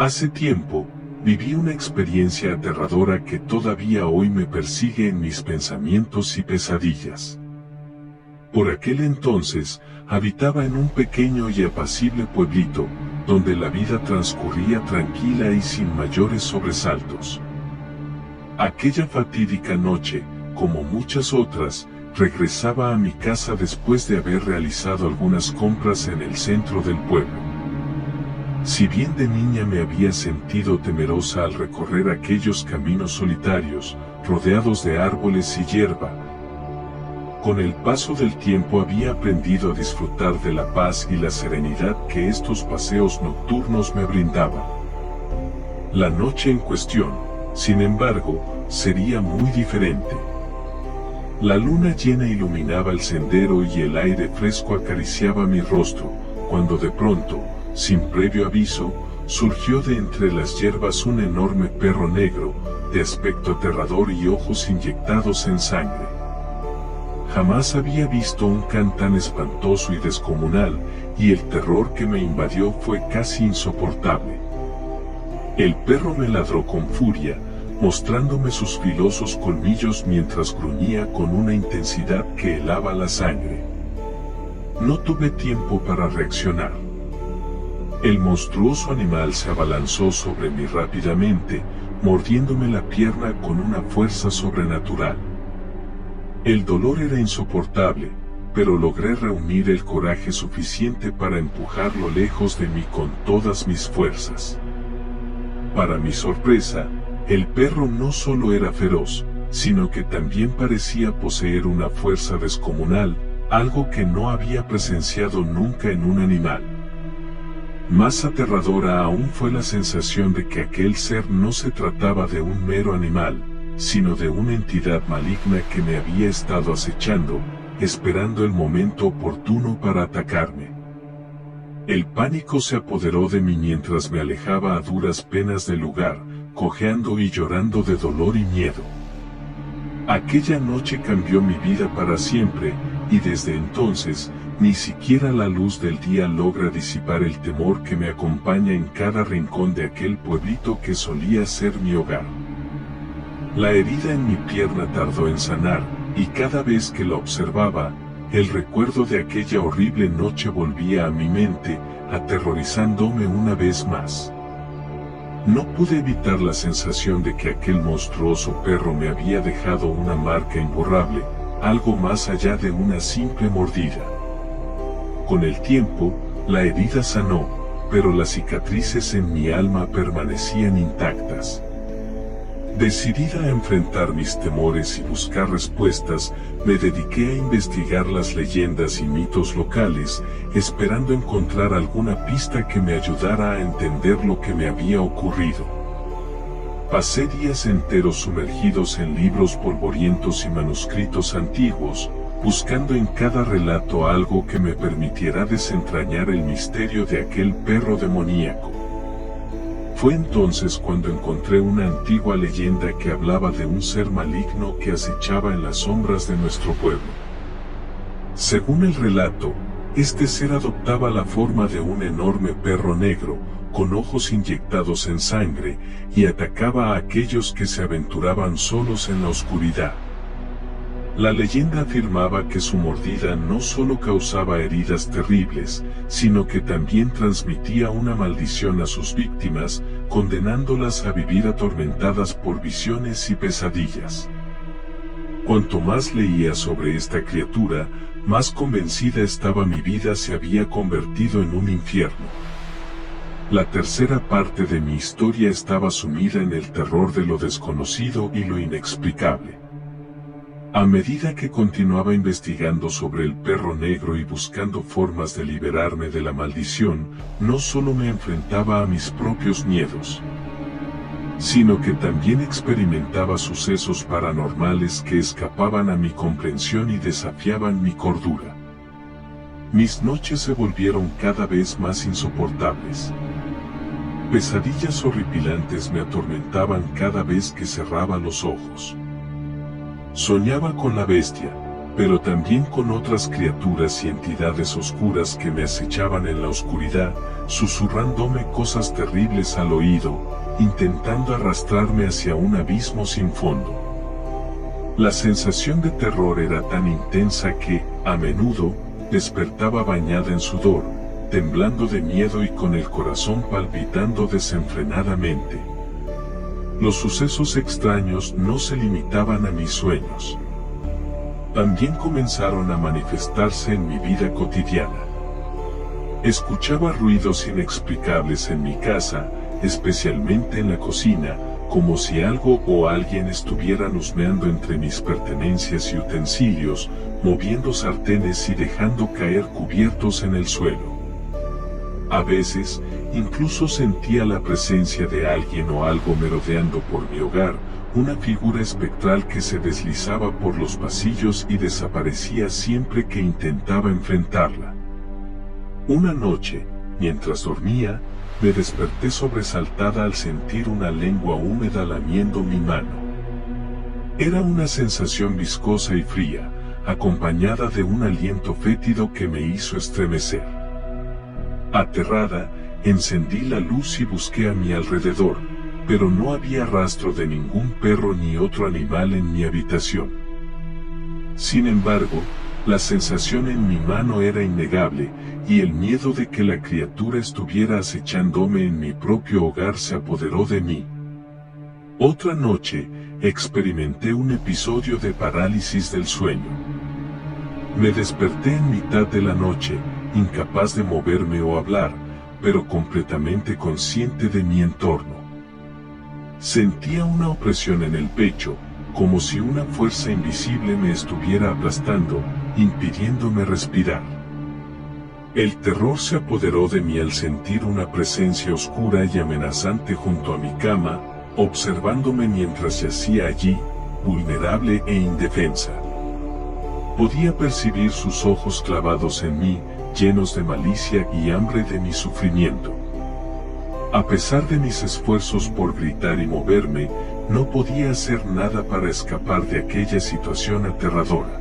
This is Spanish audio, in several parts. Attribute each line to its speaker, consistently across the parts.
Speaker 1: Hace tiempo, viví una experiencia aterradora que todavía hoy me persigue en mis pensamientos y pesadillas. Por aquel entonces, habitaba en un pequeño y apacible pueblito, donde la vida transcurría tranquila y sin mayores sobresaltos. Aquella fatídica noche, como muchas otras, regresaba a mi casa después de haber realizado algunas compras en el centro del pueblo. Si bien de niña me había sentido temerosa al recorrer aquellos caminos solitarios, rodeados de árboles y hierba, con el paso del tiempo había aprendido a disfrutar de la paz y la serenidad que estos paseos nocturnos me brindaban. La noche en cuestión, sin embargo, sería muy diferente. La luna llena iluminaba el sendero y el aire fresco acariciaba mi rostro, cuando de pronto, sin previo aviso, surgió de entre las hierbas un enorme perro negro, de aspecto aterrador y ojos inyectados en sangre. Jamás había visto un can tan espantoso y descomunal, y el terror que me invadió fue casi insoportable. El perro me ladró con furia, mostrándome sus filosos colmillos mientras gruñía con una intensidad que helaba la sangre. No tuve tiempo para reaccionar. El monstruoso animal se abalanzó sobre mí rápidamente, mordiéndome la pierna con una fuerza sobrenatural. El dolor era insoportable, pero logré reunir el coraje suficiente para empujarlo lejos de mí con todas mis fuerzas. Para mi sorpresa, el perro no solo era feroz, sino que también parecía poseer una fuerza descomunal, algo que no había presenciado nunca en un animal. Más aterradora aún fue la sensación de que aquel ser no se trataba de un mero animal, sino de una entidad maligna que me había estado acechando, esperando el momento oportuno para atacarme. El pánico se apoderó de mí mientras me alejaba a duras penas del lugar, cojeando y llorando de dolor y miedo. Aquella noche cambió mi vida para siempre, y desde entonces, ni siquiera la luz del día logra disipar el temor que me acompaña en cada rincón de aquel pueblito que solía ser mi hogar. La herida en mi pierna tardó en sanar, y cada vez que la observaba, el recuerdo de aquella horrible noche volvía a mi mente, aterrorizándome una vez más. No pude evitar la sensación de que aquel monstruoso perro me había dejado una marca imborrable, algo más allá de una simple mordida. Con el tiempo, la herida sanó, pero las cicatrices en mi alma permanecían intactas. Decidida a enfrentar mis temores y buscar respuestas, me dediqué a investigar las leyendas y mitos locales, esperando encontrar alguna pista que me ayudara a entender lo que me había ocurrido. Pasé días enteros sumergidos en libros polvorientos y manuscritos antiguos, buscando en cada relato algo que me permitiera desentrañar el misterio de aquel perro demoníaco. Fue entonces cuando encontré una antigua leyenda que hablaba de un ser maligno que acechaba en las sombras de nuestro pueblo. Según el relato, este ser adoptaba la forma de un enorme perro negro, con ojos inyectados en sangre, y atacaba a aquellos que se aventuraban solos en la oscuridad. La leyenda afirmaba que su mordida no solo causaba heridas terribles, sino que también transmitía una maldición a sus víctimas, condenándolas a vivir atormentadas por visiones y pesadillas. Cuanto más leía sobre esta criatura, más convencida estaba mi vida se había convertido en un infierno. La tercera parte de mi historia estaba sumida en el terror de lo desconocido y lo inexplicable. A medida que continuaba investigando sobre el perro negro y buscando formas de liberarme de la maldición, no solo me enfrentaba a mis propios miedos, sino que también experimentaba sucesos paranormales que escapaban a mi comprensión y desafiaban mi cordura. Mis noches se volvieron cada vez más insoportables. Pesadillas horripilantes me atormentaban cada vez que cerraba los ojos. Soñaba con la bestia, pero también con otras criaturas y entidades oscuras que me acechaban en la oscuridad, susurrándome cosas terribles al oído, intentando arrastrarme hacia un abismo sin fondo. La sensación de terror era tan intensa que, a menudo, despertaba bañada en sudor, temblando de miedo y con el corazón palpitando desenfrenadamente. Los sucesos extraños no se limitaban a mis sueños. También comenzaron a manifestarse en mi vida cotidiana. Escuchaba ruidos inexplicables en mi casa, especialmente en la cocina, como si algo o alguien estuvieran husmeando entre mis pertenencias y utensilios, moviendo sartenes y dejando caer cubiertos en el suelo. A veces, incluso sentía la presencia de alguien o algo merodeando por mi hogar, una figura espectral que se deslizaba por los pasillos y desaparecía siempre que intentaba enfrentarla. Una noche, mientras dormía, me desperté sobresaltada al sentir una lengua húmeda lamiendo mi mano. Era una sensación viscosa y fría, acompañada de un aliento fétido que me hizo estremecer. Aterrada, encendí la luz y busqué a mi alrededor, pero no había rastro de ningún perro ni otro animal en mi habitación. Sin embargo, la sensación en mi mano era innegable, y el miedo de que la criatura estuviera acechándome en mi propio hogar se apoderó de mí. Otra noche, experimenté un episodio de parálisis del sueño. Me desperté en mitad de la noche, incapaz de moverme o hablar, pero completamente consciente de mi entorno. Sentía una opresión en el pecho, como si una fuerza invisible me estuviera aplastando, impidiéndome respirar. El terror se apoderó de mí al sentir una presencia oscura y amenazante junto a mi cama, observándome mientras yacía allí, vulnerable e indefensa. Podía percibir sus ojos clavados en mí, llenos de malicia y hambre de mi sufrimiento. A pesar de mis esfuerzos por gritar y moverme, no podía hacer nada para escapar de aquella situación aterradora.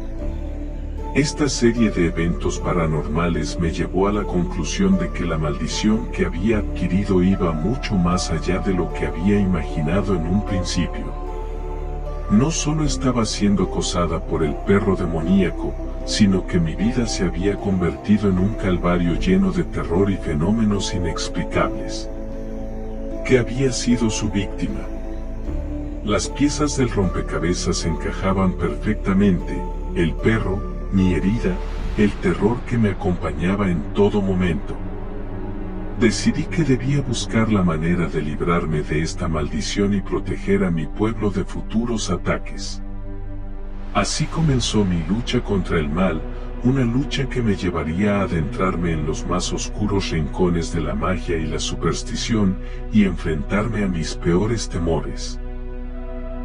Speaker 1: Esta serie de eventos paranormales me llevó a la conclusión de que la maldición que había adquirido iba mucho más allá de lo que había imaginado en un principio. No solo estaba siendo acosada por el perro demoníaco, sino que mi vida se había convertido en un calvario lleno de terror y fenómenos inexplicables. ¿Qué había sido su víctima? Las piezas del rompecabezas encajaban perfectamente: el perro, mi herida, el terror que me acompañaba en todo momento. Decidí que debía buscar la manera de librarme de esta maldición y proteger a mi pueblo de futuros ataques. Así comenzó mi lucha contra el mal, una lucha que me llevaría a adentrarme en los más oscuros rincones de la magia y la superstición, y enfrentarme a mis peores temores.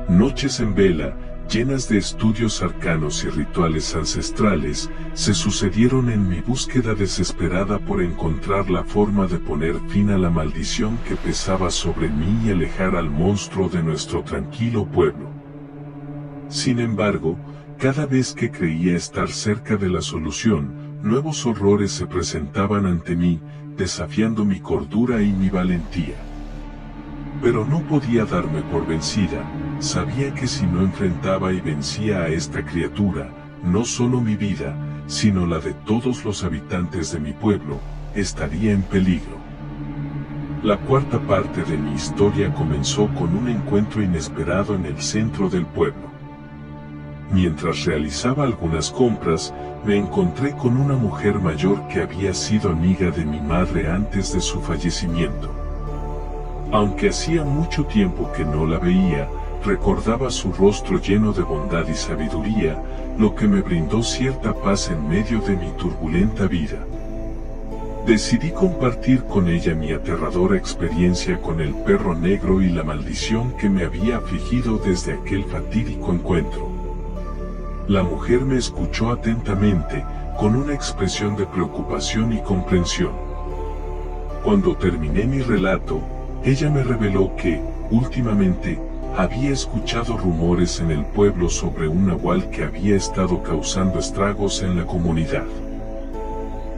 Speaker 1: Noches en vela, llenas de estudios arcanos y rituales ancestrales, se sucedieron en mi búsqueda desesperada por encontrar la forma de poner fin a la maldición que pesaba sobre mí y alejar al monstruo de nuestro tranquilo pueblo. Sin embargo, cada vez que creía estar cerca de la solución, nuevos horrores se presentaban ante mí, desafiando mi cordura y mi valentía. Pero no podía darme por vencida. Sabía que si no enfrentaba y vencía a esta criatura, no solo mi vida, sino la de todos los habitantes de mi pueblo, estaría en peligro. La cuarta parte de mi historia comenzó con un encuentro inesperado en el centro del pueblo. Mientras realizaba algunas compras, me encontré con una mujer mayor que había sido amiga de mi madre antes de su fallecimiento. Aunque hacía mucho tiempo que no la veía, recordaba su rostro lleno de bondad y sabiduría, lo que me brindó cierta paz en medio de mi turbulenta vida. Decidí compartir con ella mi aterradora experiencia con el perro negro y la maldición que me había afligido desde aquel fatídico encuentro. La mujer me escuchó atentamente, con una expresión de preocupación y comprensión. Cuando terminé mi relato, ella me reveló que, últimamente, había escuchado rumores en el pueblo sobre un nahual que había estado causando estragos en la comunidad.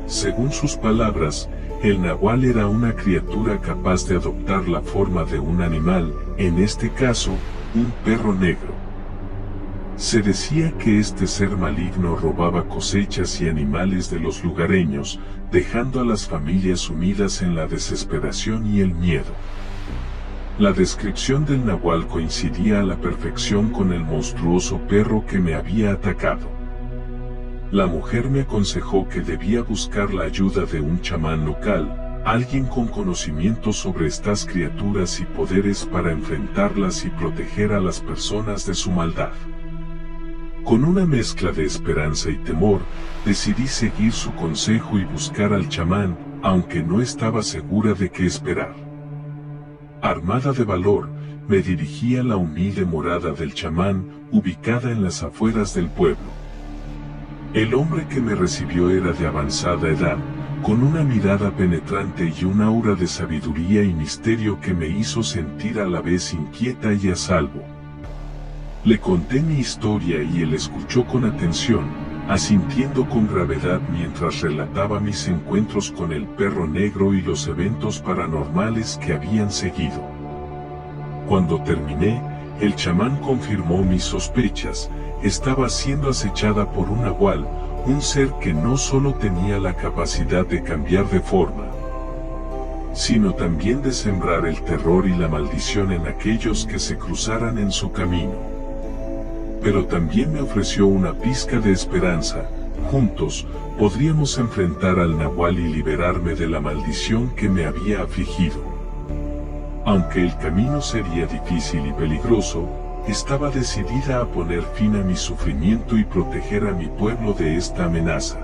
Speaker 1: Según sus palabras, El nahual era una criatura capaz de adoptar la forma de un animal, en este caso, un perro negro. Se decía que este ser maligno robaba cosechas y animales de los lugareños, dejando a las familias sumidas en la desesperación y el miedo. La descripción del nahual coincidía a la perfección con el monstruoso perro que me había atacado. La mujer me aconsejó que debía buscar la ayuda de un chamán local, alguien con conocimiento sobre estas criaturas y poderes para enfrentarlas y proteger a las personas de su maldad. Con una mezcla de esperanza y temor, decidí seguir su consejo y buscar al chamán, aunque no estaba segura de qué esperar. Armada de valor, me dirigí a la humilde morada del chamán, ubicada en las afueras del pueblo. El hombre que me recibió era de avanzada edad, con una mirada penetrante y un aura de sabiduría y misterio que me hizo sentir a la vez inquieta y a salvo. Le conté mi historia y él escuchó con atención, asintiendo con gravedad mientras relataba mis encuentros con el perro negro y los eventos paranormales que habían seguido. Cuando terminé, el chamán confirmó mis sospechas. Estaba siendo acechada por un nahual, un ser que no solo tenía la capacidad de cambiar de forma, sino también de sembrar el terror y la maldición en aquellos que se cruzaran en su camino. Pero también me ofreció una pizca de esperanza. Juntos, podríamos enfrentar al nahual y liberarme de la maldición que me había afligido. Aunque el camino sería difícil y peligroso, estaba decidida a poner fin a mi sufrimiento y proteger a mi pueblo de esta amenaza.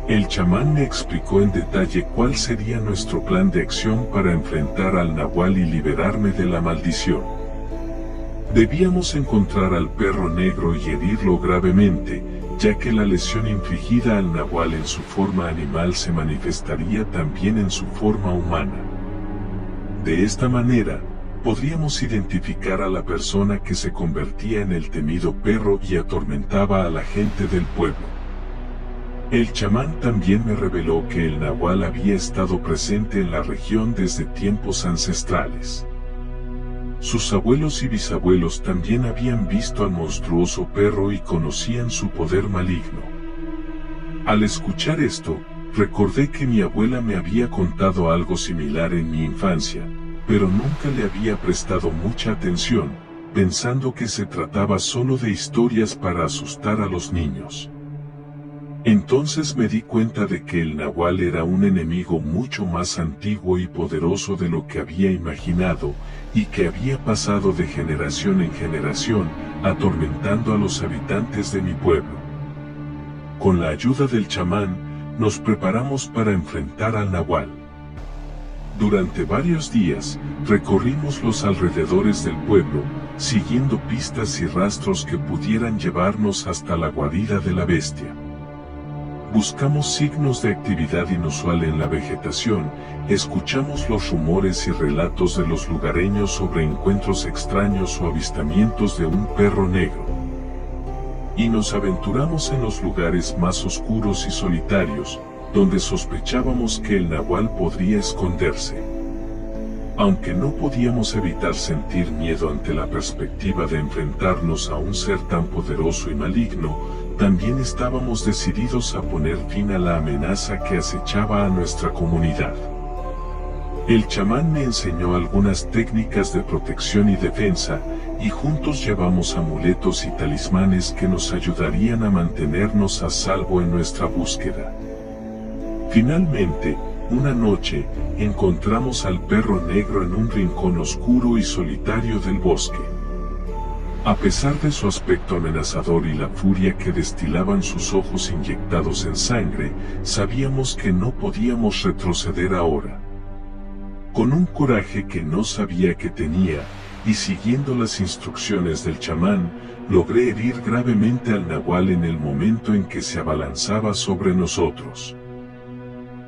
Speaker 1: El chamán me explicó en detalle cuál sería nuestro plan de acción para enfrentar al nahual y liberarme de la maldición. Debíamos encontrar al perro negro y herirlo gravemente, ya que la lesión infligida al nahual en su forma animal se manifestaría también en su forma humana. De esta manera, podríamos identificar a la persona que se convertía en el temido perro y atormentaba a la gente del pueblo. El chamán también me reveló que el nahual había estado presente en la región desde tiempos ancestrales. Sus abuelos y bisabuelos también habían visto al monstruoso perro y conocían su poder maligno. Al escuchar esto, recordé que mi abuela me había contado algo similar en mi infancia, pero nunca le había prestado mucha atención, pensando que se trataba solo de historias para asustar a los niños. Entonces me di cuenta de que el nahual era un enemigo mucho más antiguo y poderoso de lo que había imaginado, y que había pasado de generación en generación, atormentando a los habitantes de mi pueblo. Con la ayuda del chamán, nos preparamos para enfrentar al nahual. Durante varios días, recorrimos los alrededores del pueblo, siguiendo pistas y rastros que pudieran llevarnos hasta la guarida de la bestia. Buscamos signos de actividad inusual en la vegetación, escuchamos los rumores y relatos de los lugareños sobre encuentros extraños o avistamientos de un perro negro. Y nos aventuramos en los lugares más oscuros y solitarios, donde sospechábamos que el nahual podría esconderse. Aunque no podíamos evitar sentir miedo ante la perspectiva de enfrentarnos a un ser tan poderoso y maligno, también estábamos decididos a poner fin a la amenaza que acechaba a nuestra comunidad. El chamán me enseñó algunas técnicas de protección y defensa, y juntos llevamos amuletos y talismanes que nos ayudarían a mantenernos a salvo en nuestra búsqueda. Finalmente, una noche, encontramos al perro negro en un rincón oscuro y solitario del bosque. A pesar de su aspecto amenazador y la furia que destilaban sus ojos inyectados en sangre, sabíamos que no podíamos retroceder ahora. Con un coraje que no sabía que tenía, y siguiendo las instrucciones del chamán, logré herir gravemente al nahual en el momento en que se abalanzaba sobre nosotros.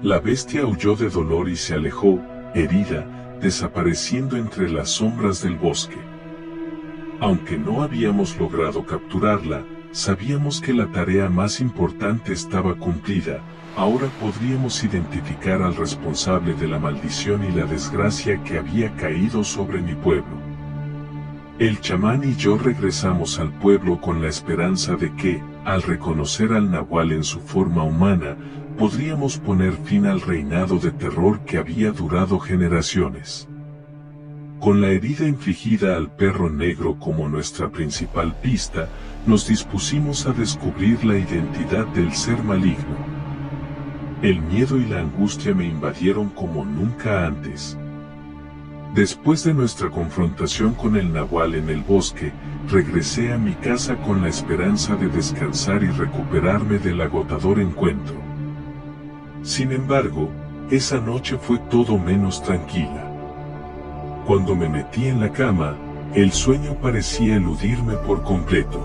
Speaker 1: La bestia aulló de dolor y se alejó, herida, desapareciendo entre las sombras del bosque. Aunque no habíamos logrado capturarla, sabíamos que la tarea más importante estaba cumplida. Ahora podríamos identificar al responsable de la maldición y la desgracia que había caído sobre mi pueblo. El chamán y yo regresamos al pueblo con la esperanza de que, al reconocer al nahual en su forma humana, podríamos poner fin al reinado de terror que había durado generaciones. Con la herida infligida al perro negro como nuestra principal pista, nos dispusimos a descubrir la identidad del ser maligno. El miedo y la angustia me invadieron como nunca antes. Después de nuestra confrontación con el nahual en el bosque, regresé a mi casa con la esperanza de descansar y recuperarme del agotador encuentro. Sin embargo, esa noche fue todo menos tranquila. Cuando me metí en la cama, el sueño parecía eludirme por completo.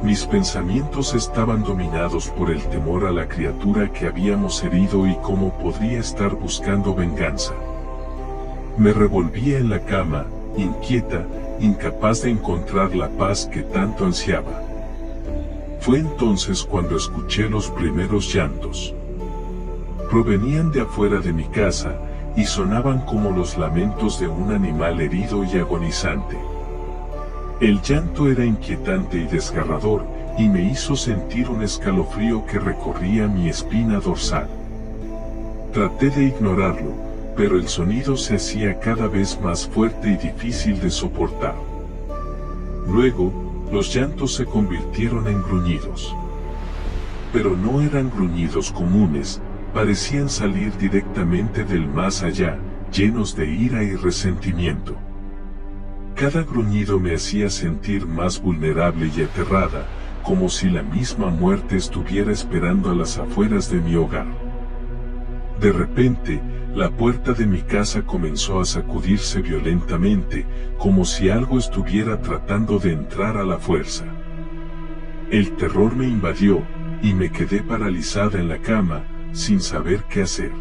Speaker 1: Mis pensamientos estaban dominados por el temor a la criatura que habíamos herido y cómo podría estar buscando venganza. Me revolvía en la cama, inquieta, incapaz de encontrar la paz que tanto ansiaba. Fue entonces cuando escuché los primeros llantos. Provenían de afuera de mi casa, y sonaban como los lamentos de un animal herido y agonizante. El llanto era inquietante y desgarrador, y me hizo sentir un escalofrío que recorría mi espina dorsal. Traté de ignorarlo, pero el sonido se hacía cada vez más fuerte y difícil de soportar. Luego, los llantos se convirtieron en gruñidos. Pero no eran gruñidos comunes, parecían salir directamente del más allá, llenos de ira y resentimiento. Cada gruñido me hacía sentir más vulnerable y aterrada, como si la misma muerte estuviera esperando a las afueras de mi hogar. De repente, la puerta de mi casa comenzó a sacudirse violentamente, como si algo estuviera tratando de entrar a la fuerza. El terror me invadió, y me quedé paralizada en la cama, sin saber qué hacer.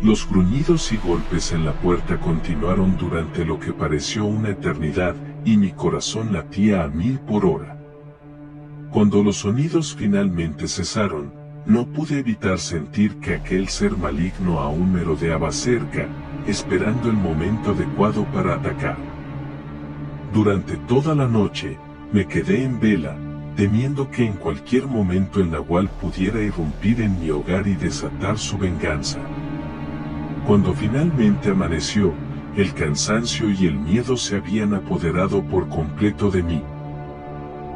Speaker 1: Los gruñidos y golpes en la puerta continuaron durante lo que pareció una eternidad, y mi corazón latía a 1000 por hora. Cuando los sonidos finalmente cesaron, no pude evitar sentir que aquel ser maligno aún merodeaba cerca, esperando el momento adecuado para atacar. Durante toda la noche, me quedé en vela, temiendo que en cualquier momento el nahual pudiera irrumpir en mi hogar y desatar su venganza. Cuando finalmente amaneció, el cansancio y el miedo se habían apoderado por completo de mí.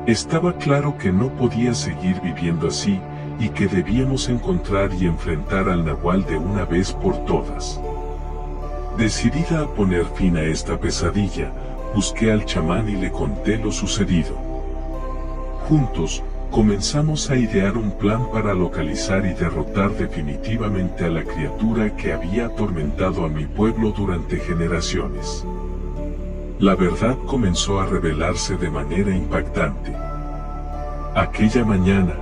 Speaker 1: Estaba claro que no podía seguir viviendo así, y que debíamos encontrar y enfrentar al nahual de una vez por todas. Decidida a poner fin a esta pesadilla, busqué al chamán y le conté lo sucedido. Juntos, comenzamos a idear un plan para localizar y derrotar definitivamente a la criatura que había atormentado a mi pueblo durante generaciones. La verdad comenzó a revelarse de manera impactante. Aquella mañana,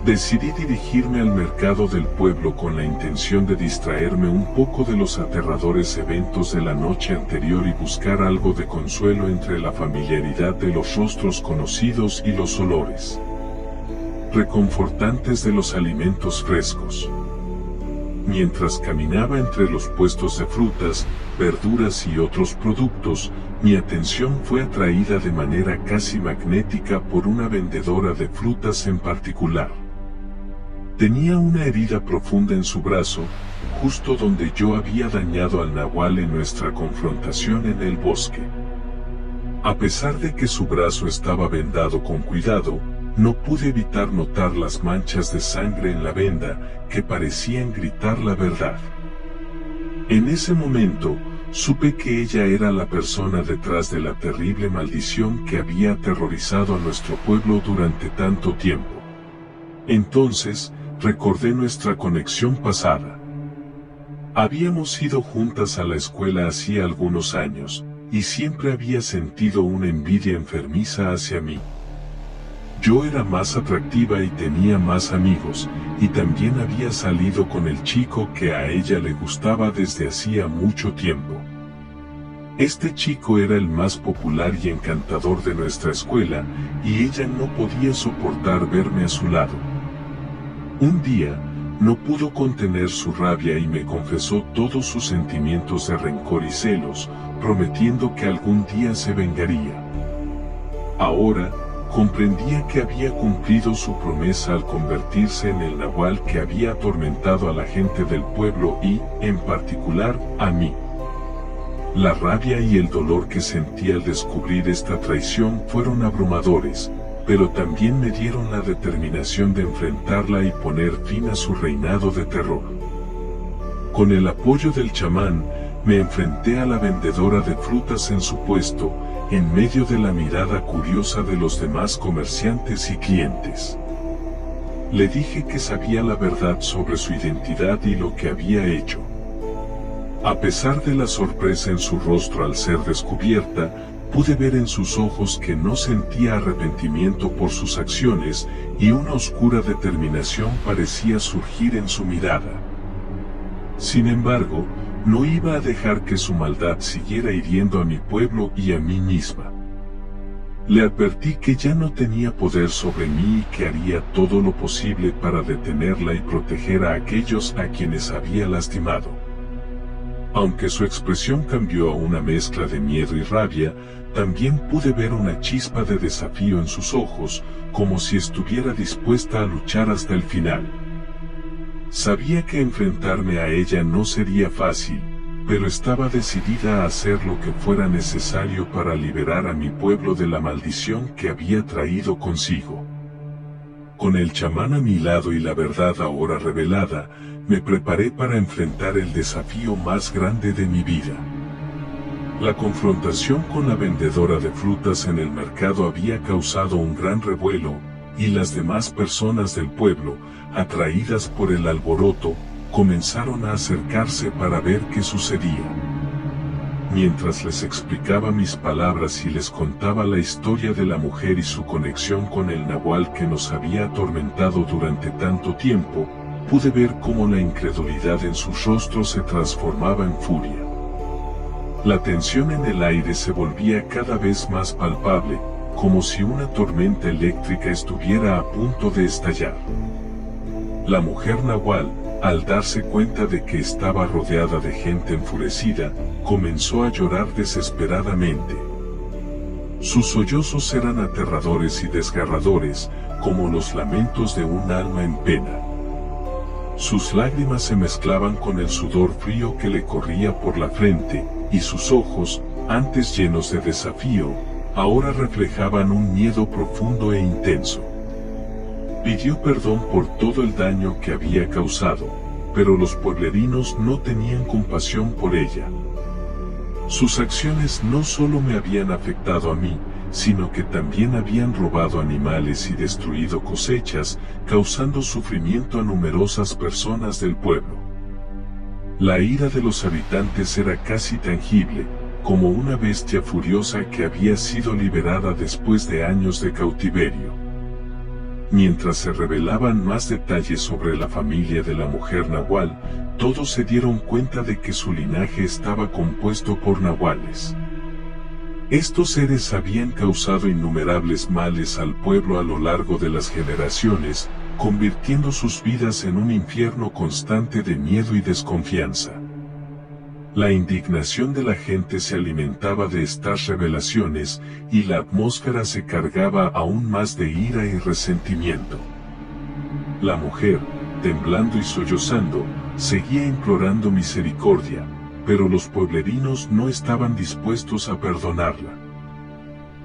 Speaker 1: decidí dirigirme al mercado del pueblo con la intención de distraerme un poco de los aterradores eventos de la noche anterior y buscar algo de consuelo entre la familiaridad de los rostros conocidos y los olores reconfortantes de los alimentos frescos. Mientras caminaba entre los puestos de frutas, verduras y otros productos, mi atención fue atraída de manera casi magnética por una vendedora de frutas en particular. Tenía una herida profunda en su brazo, justo donde yo había dañado al nahual en nuestra confrontación en el bosque. A pesar de que su brazo estaba vendado con cuidado, no pude evitar notar las manchas de sangre en la venda, que parecían gritar la verdad. En ese momento, supe que ella era la persona detrás de la terrible maldición que había aterrorizado a nuestro pueblo durante tanto tiempo. Entonces, recordé nuestra conexión pasada. Habíamos ido juntas a la escuela hacía algunos años, y siempre había sentido una envidia enfermiza hacia mí. Yo era más atractiva y tenía más amigos, y también había salido con el chico que a ella le gustaba desde hacía mucho tiempo. Este chico era el más popular y encantador de nuestra escuela, y ella no podía soportar verme a su lado. Un día, no pudo contener su rabia y me confesó todos sus sentimientos de rencor y celos, prometiendo que algún día se vengaría. Ahora, comprendía que había cumplido su promesa al convertirse en el nahual que había atormentado a la gente del pueblo y, en particular, a mí. La rabia y el dolor que sentí al descubrir esta traición fueron abrumadores, pero también me dieron la determinación de enfrentarla y poner fin a su reinado de terror. Con el apoyo del chamán, me enfrenté a la vendedora de frutas en su puesto, en medio de la mirada curiosa de los demás comerciantes y clientes. Le dije que sabía la verdad sobre su identidad y lo que había hecho. A pesar de la sorpresa en su rostro al ser descubierta, pude ver en sus ojos que no sentía arrepentimiento por sus acciones, y una oscura determinación parecía surgir en su mirada. Sin embargo, no iba a dejar que su maldad siguiera hiriendo a mi pueblo y a mí misma. Le advertí que ya no tenía poder sobre mí y que haría todo lo posible para detenerla y proteger a aquellos a quienes había lastimado. Aunque su expresión cambió a una mezcla de miedo y rabia, también pude ver una chispa de desafío en sus ojos, como si estuviera dispuesta a luchar hasta el final. Sabía que enfrentarme a ella no sería fácil, pero estaba decidida a hacer lo que fuera necesario para liberar a mi pueblo de la maldición que había traído consigo. Con el chamán a mi lado y la verdad ahora revelada, me preparé para enfrentar el desafío más grande de mi vida. La confrontación con la vendedora de frutas en el mercado había causado un gran revuelo, y las demás personas del pueblo, atraídas por el alboroto, comenzaron a acercarse para ver qué sucedía. Mientras les explicaba mis palabras y les contaba la historia de la mujer y su conexión con el nahual que nos había atormentado durante tanto tiempo, pude ver cómo la incredulidad en sus rostros se transformaba en furia. La tensión en el aire se volvía cada vez más palpable, como si una tormenta eléctrica estuviera a punto de estallar. La mujer nahual, al darse cuenta de que estaba rodeada de gente enfurecida, comenzó a llorar desesperadamente. Sus sollozos eran aterradores y desgarradores, como los lamentos de un alma en pena. Sus lágrimas se mezclaban con el sudor frío que le corría por la frente, y sus ojos, antes llenos de desafío, ahora reflejaban un miedo profundo e intenso. Pidió perdón por todo el daño que había causado, pero los pueblerinos no tenían compasión por ella. Sus acciones no solo me habían afectado a mí, sino que también habían robado animales y destruido cosechas, causando sufrimiento a numerosas personas del pueblo. La ira de los habitantes era casi tangible, como una bestia furiosa que había sido liberada después de años de cautiverio. Mientras se revelaban más detalles sobre la familia de la mujer nahual, todos se dieron cuenta de que su linaje estaba compuesto por nahuales. Estos seres habían causado innumerables males al pueblo a lo largo de las generaciones, convirtiendo sus vidas en un infierno constante de miedo y desconfianza. La indignación de la gente se alimentaba de estas revelaciones, y la atmósfera se cargaba aún más de ira y resentimiento. La mujer, temblando y sollozando, seguía implorando misericordia, pero los pueblerinos no estaban dispuestos a perdonarla.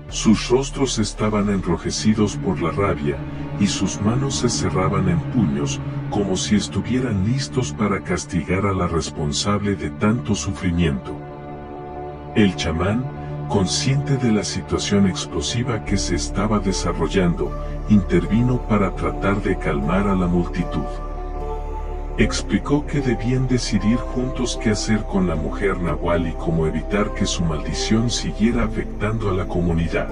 Speaker 1: Sus rostros estaban enrojecidos por la rabia, y sus manos se cerraban en puños, como si estuvieran listos para castigar a la responsable de tanto sufrimiento. El chamán, consciente de la situación explosiva que se estaba desarrollando, intervino para tratar de calmar a la multitud. Explicó que debían decidir juntos qué hacer con la mujer nahual y cómo evitar que su maldición siguiera afectando a la comunidad.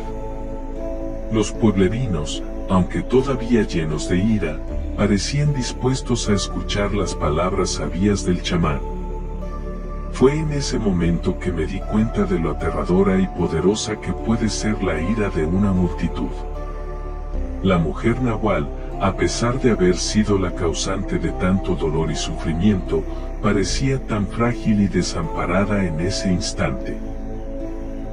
Speaker 1: Los pueblerinos, aunque todavía llenos de ira, parecían dispuestos a escuchar las palabras sabias del chamán. Fue en ese momento que me di cuenta de lo aterradora y poderosa que puede ser la ira de una multitud. La mujer nahual, a pesar de haber sido la causante de tanto dolor y sufrimiento, parecía tan frágil y desamparada en ese instante.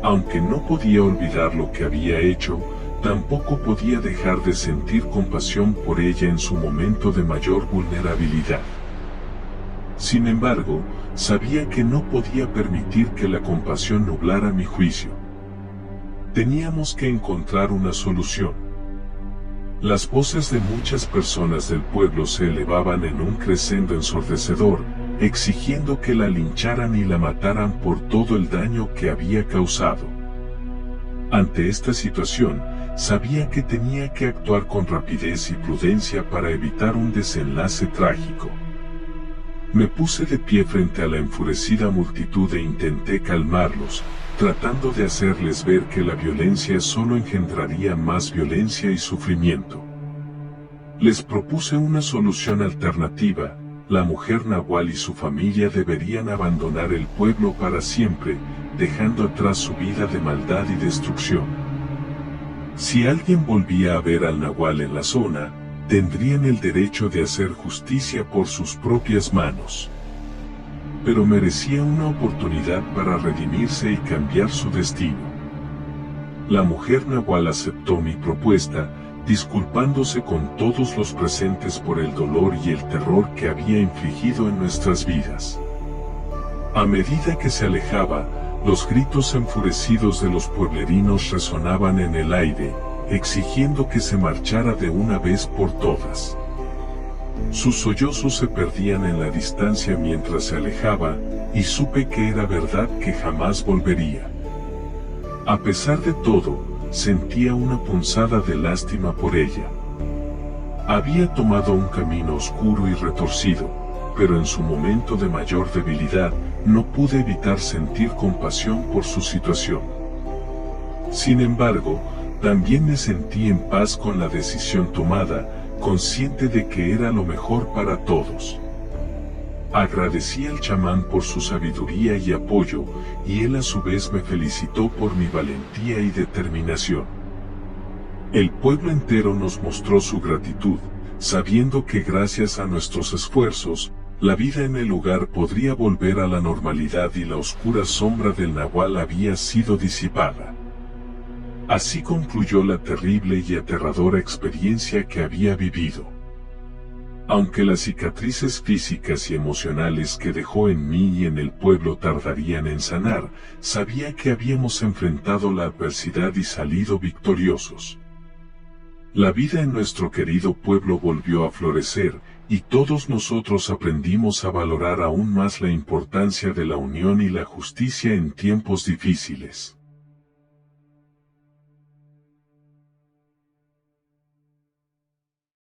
Speaker 1: Aunque no podía olvidar lo que había hecho, tampoco podía dejar de sentir compasión por ella en su momento de mayor vulnerabilidad. Sin embargo, sabía que no podía permitir que la compasión nublara mi juicio. Teníamos que encontrar una solución. Las voces de muchas personas del pueblo se elevaban en un crescendo ensordecedor, exigiendo que la lincharan y la mataran por todo el daño que había causado. Ante esta situación, sabía que tenía que actuar con rapidez y prudencia para evitar un desenlace trágico. Me puse de pie frente a la enfurecida multitud e intenté calmarlos, tratando de hacerles ver que la violencia solo engendraría más violencia y sufrimiento. Les propuse una solución alternativa: la mujer nahual y su familia deberían abandonar el pueblo para siempre, dejando atrás su vida de maldad y destrucción. Si alguien volvía a ver al nahual en la zona, tendrían el derecho de hacer justicia por sus propias manos. Pero merecía una oportunidad para redimirse y cambiar su destino. La mujer nahual aceptó mi propuesta, disculpándose con todos los presentes por el dolor y el terror que había infligido en nuestras vidas. A medida que se alejaba, los gritos enfurecidos de los pueblerinos resonaban en el aire, exigiendo que se marchara de una vez por todas. Sus sollozos se perdían en la distancia mientras se alejaba, y supe que era verdad que jamás volvería. A pesar de todo, sentía una punzada de lástima por ella. Había tomado un camino oscuro y retorcido, pero en su momento de mayor debilidad, no pude evitar sentir compasión por su situación. Sin embargo, también me sentí en paz con la decisión tomada, consciente de que era lo mejor para todos. Agradecí al chamán por su sabiduría y apoyo, y él a su vez me felicitó por mi valentía y determinación. El pueblo entero nos mostró su gratitud, sabiendo que gracias a nuestros esfuerzos, la vida en el lugar podría volver a la normalidad y la oscura sombra del nahual había sido disipada. Así concluyó la terrible y aterradora experiencia que había vivido. Aunque las cicatrices físicas y emocionales que dejó en mí y en el pueblo tardarían en sanar, sabía que habíamos enfrentado la adversidad y salido victoriosos. La vida en nuestro querido pueblo volvió a florecer, y todos nosotros aprendimos a valorar aún más la importancia de la unión y la justicia en tiempos difíciles.